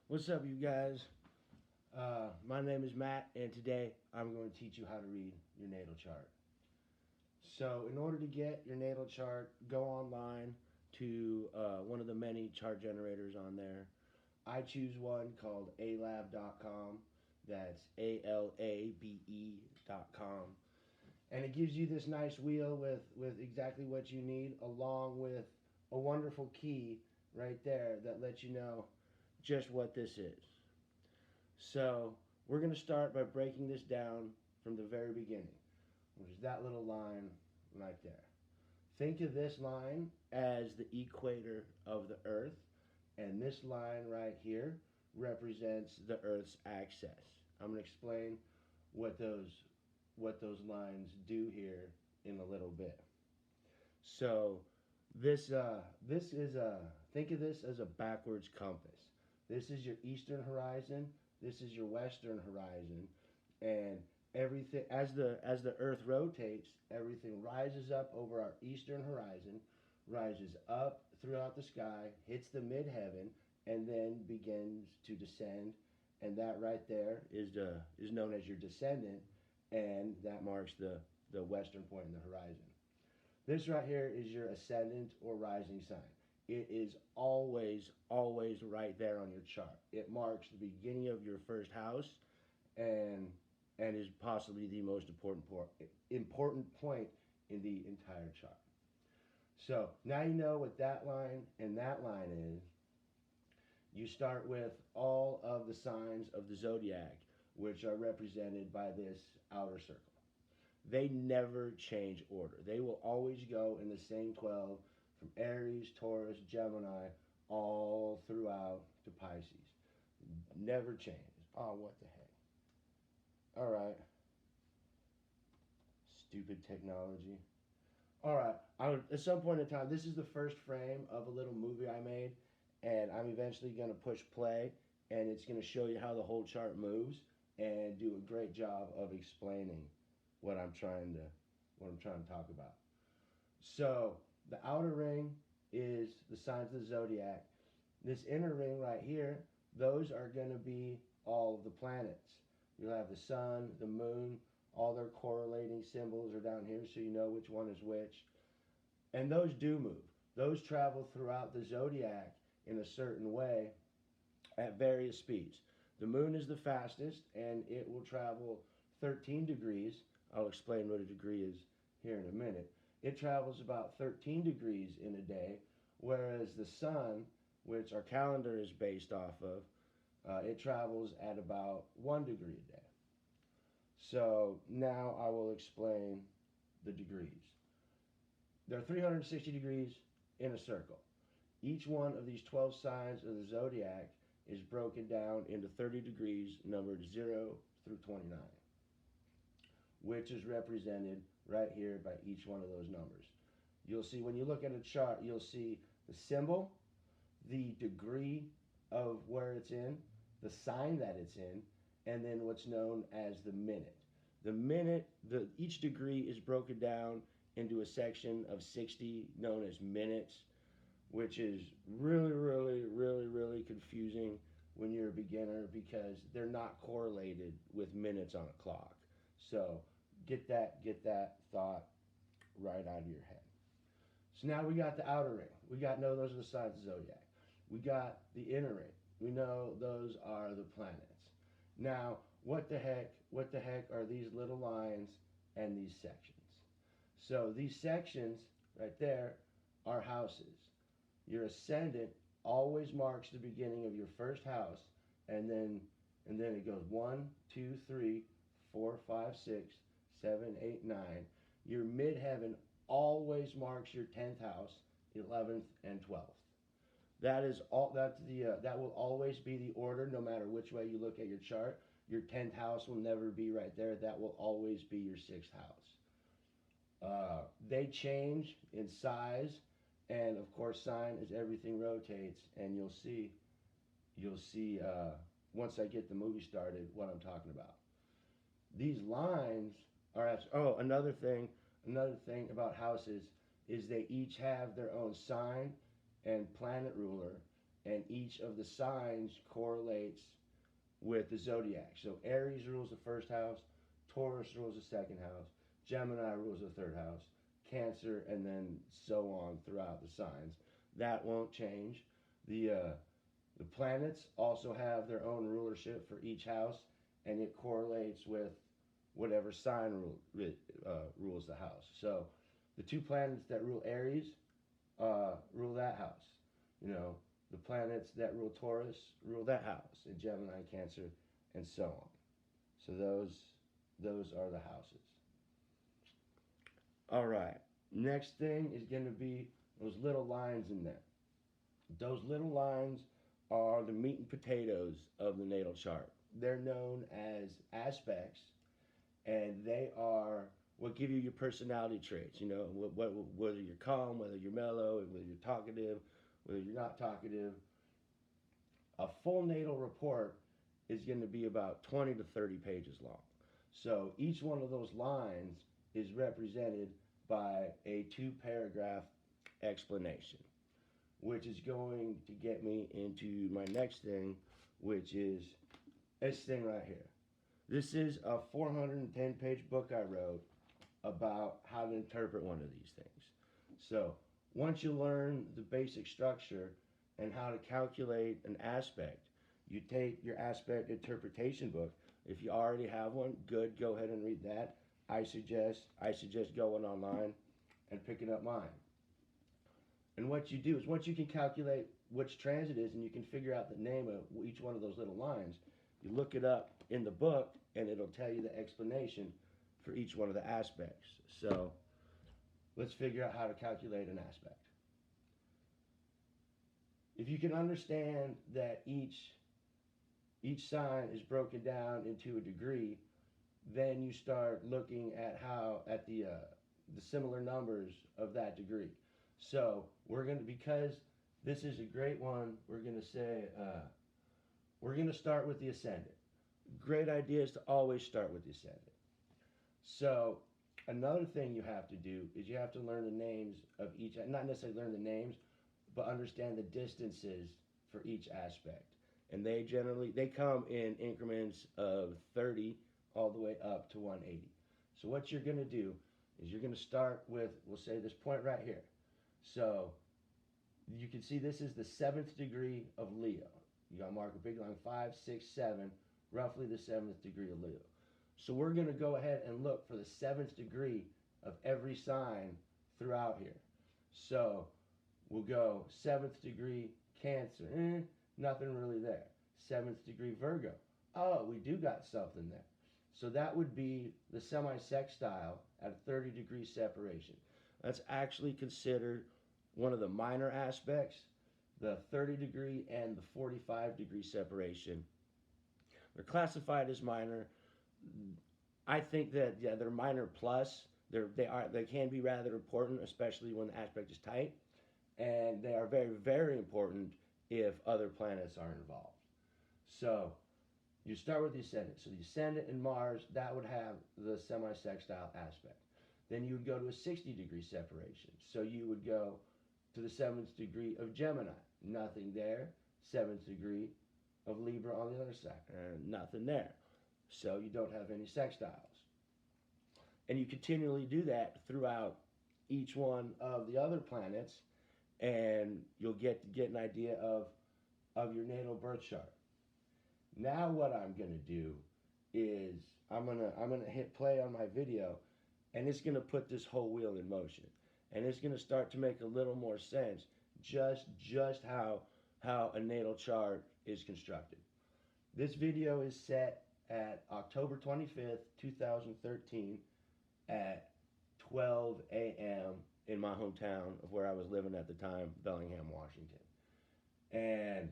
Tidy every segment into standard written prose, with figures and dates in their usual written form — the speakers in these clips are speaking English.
What's up, you guys? My name is Matt, and today I'm going to teach you how to read your natal chart. So, in order to get your natal chart, go online to one of the many chart generators on there. I choose one called alab.com. That's ALABE.com. And it gives you this nice wheel with exactly what you need, along with a wonderful key right there that lets you know just what this is. So we're going to start by breaking this down from the very beginning, which is that little line right there. Think of this line as the equator of the Earth, and this line right here represents the Earth's axis. I'm going to explain what those lines do here in a little bit. So this is a think of this as a backwards compass. This is your eastern horizon. This is your western horizon, and everything as the Earth rotates, everything rises up over our eastern horizon, rises up throughout the sky, hits the midheaven, and then begins to descend. And that right there is known as your descendant, and that marks the western point in the horizon. This right here is your ascendant or rising sign. It is always right there on your chart. It marks the beginning of your first house, and is possibly the most important point in the entire chart. So now you know what that line and that line is. You start with all of the signs of the zodiac, which are represented by this outer circle. They never change order. They will always go in the same 12 from Aries, Taurus, Gemini, all throughout to Pisces. Never changes. Oh, what the heck. All right. Stupid technology. All right. At some point in time, this is the first frame of a little movie I made, and I'm eventually going to push play, and it's going to show you how the whole chart moves and do a great job of explaining what I'm trying to talk about. So the outer ring is the signs of the zodiac. This inner ring right here, those are going to be all of the planets. You'll have the sun, the moon, all their correlating symbols are down here, so you know which one is which. And those do move. Those travel throughout the zodiac in a certain way at various speeds. The moon is the fastest, and it will travel 13 degrees. I'll explain what a degree is here in a minute. It travels about 13 degrees in a day, whereas the sun, which our calendar is based off of, it travels at about 1 degree a day. So now I will explain the degrees. There are 360 degrees in a circle. Each one of these 12 signs of the zodiac is broken down into 30 degrees numbered 0 through 29, which is represented right here by each one of those numbers. You'll see when you look at a chart, you'll see the symbol, the degree of where it's in, the sign that it's in, and then what's known as the minute. Each degree is broken down into a section of 60 known as minutes, which is really confusing when you're a beginner because they're not correlated with minutes on a clock. So get that thought right out of your head. So now we got the outer ring. We got those are the signs of zodiac. We got the inner ring. We know those are the planets. Now, what the heck are these little lines and these sections? So these sections right there are houses. Your ascendant always marks the beginning of your first house, and then it goes 1, 2, 3, 4, 5, 6, 7, 8, 9. Your midheaven always marks your 10th house, 11th, and 12th. That is all. That will always be the order, no matter which way you look at your chart. Your 10th house will never be right there. That will always be your 6th house. They change in size, and of course, sign as everything rotates. And you'll see once I get the movie started what I'm talking about. These lines are another thing about houses is they each have their own sign and planet ruler, and each of the signs correlates with the zodiac. So Aries rules the first house, Taurus rules the second house, Gemini rules the third house, Cancer, and then so on throughout the signs. That won't change. The planets also have their own rulership for each house, and it correlates with whatever sign rules the house. So the two planets that rule Aries rule that house. You know, the planets that rule Taurus rule that house, and Gemini, Cancer, and so on. So those are the houses. All right. Next thing is going to be those little lines in there. Those little lines are the meat and potatoes of the natal chart. They're known as aspects, and they are what give you your personality traits. You know, whether you're calm, whether you're mellow, whether you're talkative, whether you're not talkative. A full natal report is going to be about 20 to 30 pages long. So each one of those lines is represented by a 2-paragraph explanation, which is going to get me into my next thing, which is this thing right here. This is a 410-page book I wrote about how to interpret one of these things. So once you learn the basic structure and how to calculate an aspect, you take your aspect interpretation book. If you already have one, good, go ahead and read that. I suggest going online and picking up mine. And what you do is once you can calculate which transit is and you can figure out the name of each one of those little lines, you look it up in the book and it'll tell you the explanation for each one of the aspects. So let's figure out how to calculate an aspect. If you can understand that each sign is broken down into a degree, then you start looking at the similar numbers of that degree. So we're going to, because this is a great one, we're going to say, we're going to start with the ascendant. Great idea is to always start with the ascendant. So another thing you have to do is you have to learn the names of each, not necessarily learn the names, but understand the distances for each aspect. And they come in increments of 30 all the way up to 180. So what you're going to do is you're going to start with, we'll say this point right here. So you can see this is the 7th degree of Leo. You got to mark a big line, 5, 6, 7, roughly the 7th degree of Leo. So we're going to go ahead and look for the 7th degree of every sign throughout here. So we'll go 7th degree Cancer, nothing really there. 7th degree Virgo, oh, we do got something there. So that would be the semi-sextile at a 30-degree separation. That's actually considered one of the minor aspects. The 30-degree and the 45-degree separation, they're classified as minor. I think that, yeah, they're minor plus. They can be rather important, especially when the aspect is tight. And they are very, very important if other planets are involved. So you start with the ascendant. So the ascendant in Mars, that would have the semi-sextile aspect. Then you would go to a 60-degree separation. So you would go to the 7th degree of Gemini. Nothing there. 7th degree of Libra on the other side. Nothing there. So you don't have any sextiles. And you continually do that throughout each one of the other planets, and you'll get an idea of your natal birth chart. Now what I'm going to do is I'm gonna hit play on my video, and it's going to put this whole wheel in motion, and it's going to start to make a little more sense just how a natal chart is constructed. This video is set at October 25th, 2013 at 12 a.m. in my hometown of where I was living at the time, Bellingham, Washington. And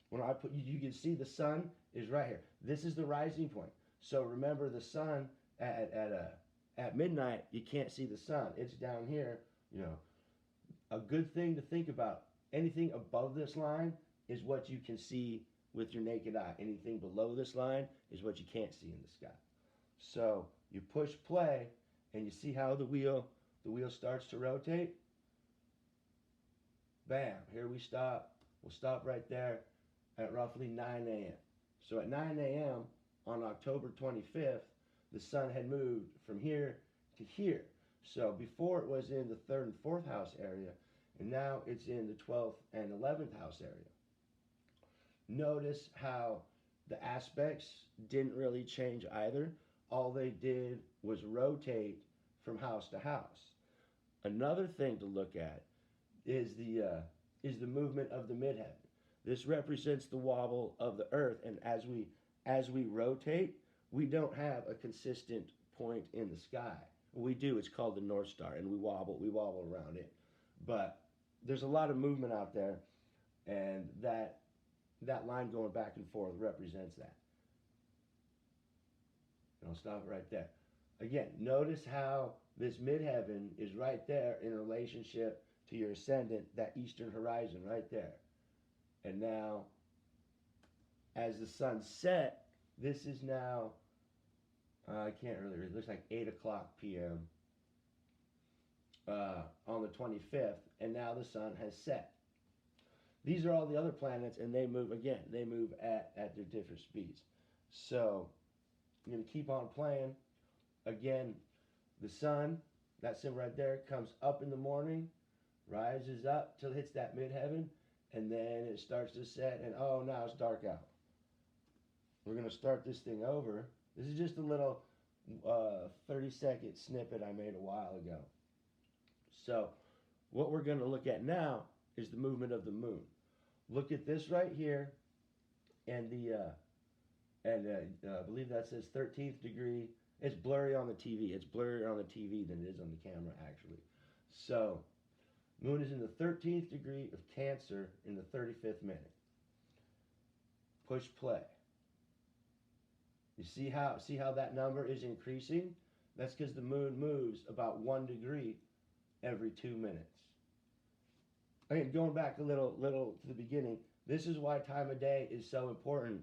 when I put, you can see the sun is right here. This is the rising point. So remember, the sun at midnight, you can't see the sun. It's down here. You know, a good thing to think about, anything above this line is what you can see with your naked eye. Anything below this line is what you can't see in the sky. So you push play, and you see how the wheel starts to rotate. Bam, here we stop. We'll stop right there at roughly 9 a.m. So at 9 a.m. on October 25th, the sun had moved from here to here. So before it was in the third and fourth house area, and now it's in the 12th and 11th house area. Notice how the aspects didn't really change either. All they did was rotate from house to house. Another thing to look at is the movement of the midheaven. This represents the wobble of the earth, and as we rotate, we don't have a consistent point in the sky. We do. It's called the North Star, and we wobble around it. But there's a lot of movement out there, and that line going back and forth represents that. And I'll stop right there. Again, notice how this midheaven is right there in relationship to your ascendant, that eastern horizon right there. And now, as the sun set, this is now, I can't really read, it looks like 8 o'clock p.m. On the 25th, and now the sun has set. These are all the other planets, and they move again. They move at their different speeds. So I'm going to keep on playing. Again, the sun, that symbol right there, comes up in the morning, rises up till it hits that midheaven, and then it starts to set, and oh, now it's dark out. We're going to start this thing over. This is just a little 30-second snippet I made a while ago. So what we're going to look at now is the movement of the moon. Look at this right here, and I believe that says 13th degree. It's blurry on the TV. It's blurrier on the TV than it is on the camera, actually. So moon is in the 13th degree of Cancer in the 35th minute. Push play. You see how that number is increasing? That's because the moon moves about 1 degree every 2 minutes. Again, going back a little to the beginning, this is why time of day is so important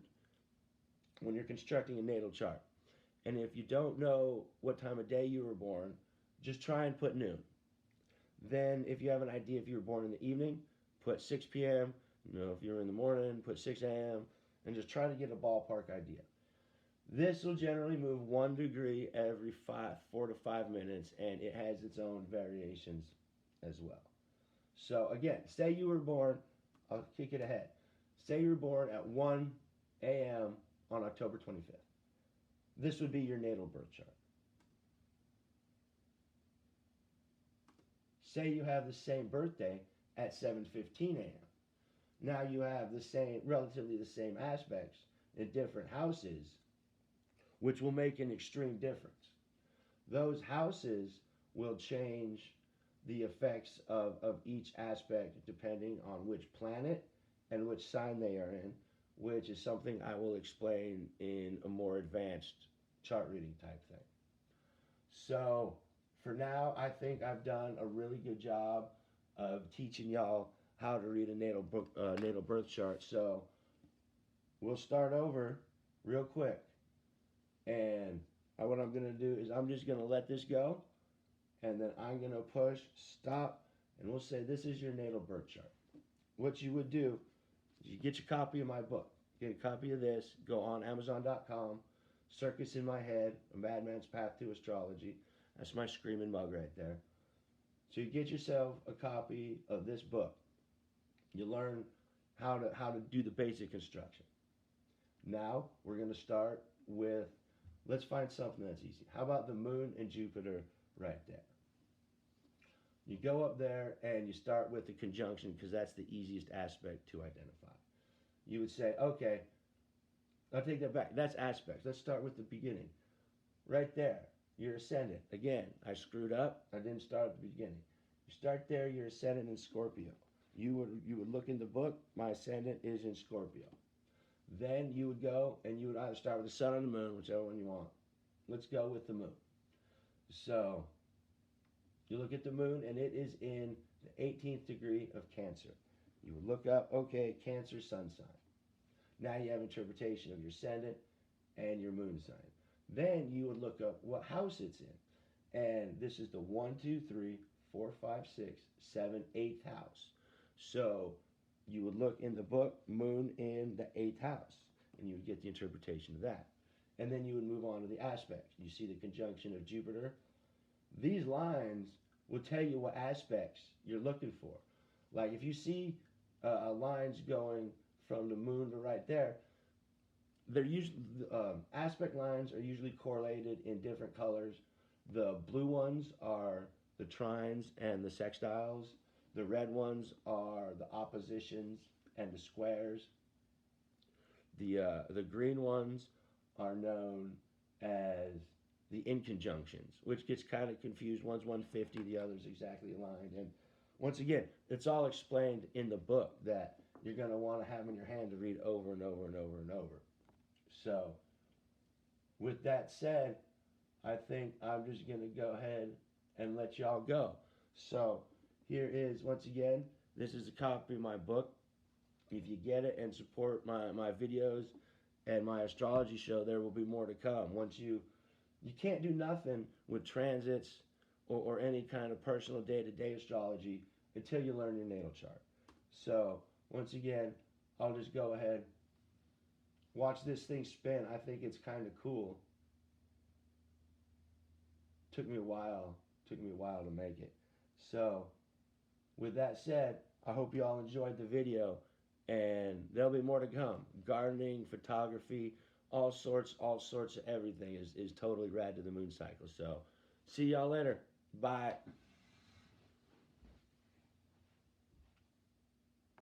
when you're constructing a natal chart. And if you don't know what time of day you were born, just try and put noon. Then if you have an idea if you were born in the evening, put 6 p.m. If you're in the morning, put 6 a.m. and just try to get a ballpark idea. This will generally move 1 degree every 4 to 5 minutes, and it has its own variations as well. So again, say you were born, I'll kick it ahead. Say you were born at 1 a.m. on October 25th. This would be your natal birth chart. Say you have the same birthday at 7:15 a.m. Now you have relatively the same aspects in different houses, which will make an extreme difference. Those houses will change the effects of each aspect depending on which planet and which sign they are in, which is something I will explain in a more advanced chart reading type thing. So for now, I think I've done a really good job of teaching y'all how to read a natal birth chart. So we'll start over real quick. And what I'm going to do is I'm just going to let this go, and then I'm going to push stop, and we'll say this is your natal birth chart. What you would do is you get your copy of my book, get a copy of this, go on Amazon.com, Circus in My Head, A Madman's Path to Astrology. That's my screaming mug right there. So you get yourself a copy of this book. You learn how to do the basic construction. Now we're going to start with, let's find something that's easy. How about the moon and Jupiter right there? You go up there and you start with the conjunction because that's the easiest aspect to identify. You would say, okay, I'll take that back. That's aspects. Let's start with the beginning. Right there, your ascendant. Again, I screwed up. I didn't start at the beginning. You start there, your ascendant in Scorpio. You would look in the book, my ascendant is in Scorpio. Then you would go and you would either start with the sun or the moon, whichever one you want. Let's go with the moon. So you look at the moon and it is in the 18th degree of Cancer. You would look up, okay, Cancer sun sign. Now you have interpretation of your ascendant and your moon sign. Then you would look up what house it's in. And this is the 1, 2, 3, 4, 5, 6, 7, 8th house. So you would look in the book, moon in the eighth house, and you would get the interpretation of that. And then you would move on to the aspects. You see the conjunction of Jupiter. These lines will tell you what aspects you're looking for. Like if you see lines going from the moon to right there, they're usually aspect lines are usually correlated in different colors. The blue ones are the trines and the sextiles. The red ones are the oppositions and the squares. The green ones are known as the inconjunctions, which gets kind of confused. One's 150, the other's exactly aligned. And once again, it's all explained in the book that you're going to want to have in your hand to read over and over and over and over. So, with that said, I think I'm just going to go ahead and let y'all go. So, here is, once again, this is a copy of my book. If you get it and support my videos and my astrology show, there will be more to come. Once you can't do nothing with transits or any kind of personal day-to-day astrology until you learn your natal chart. So, once again, I'll just go ahead, watch this thing spin. I think it's kind of cool. Took me a while to make it. So, with that said, I hope you all enjoyed the video, and there'll be more to come. Gardening, photography, all sorts of everything is totally rad to the moon cycle. So, see y'all later. Bye.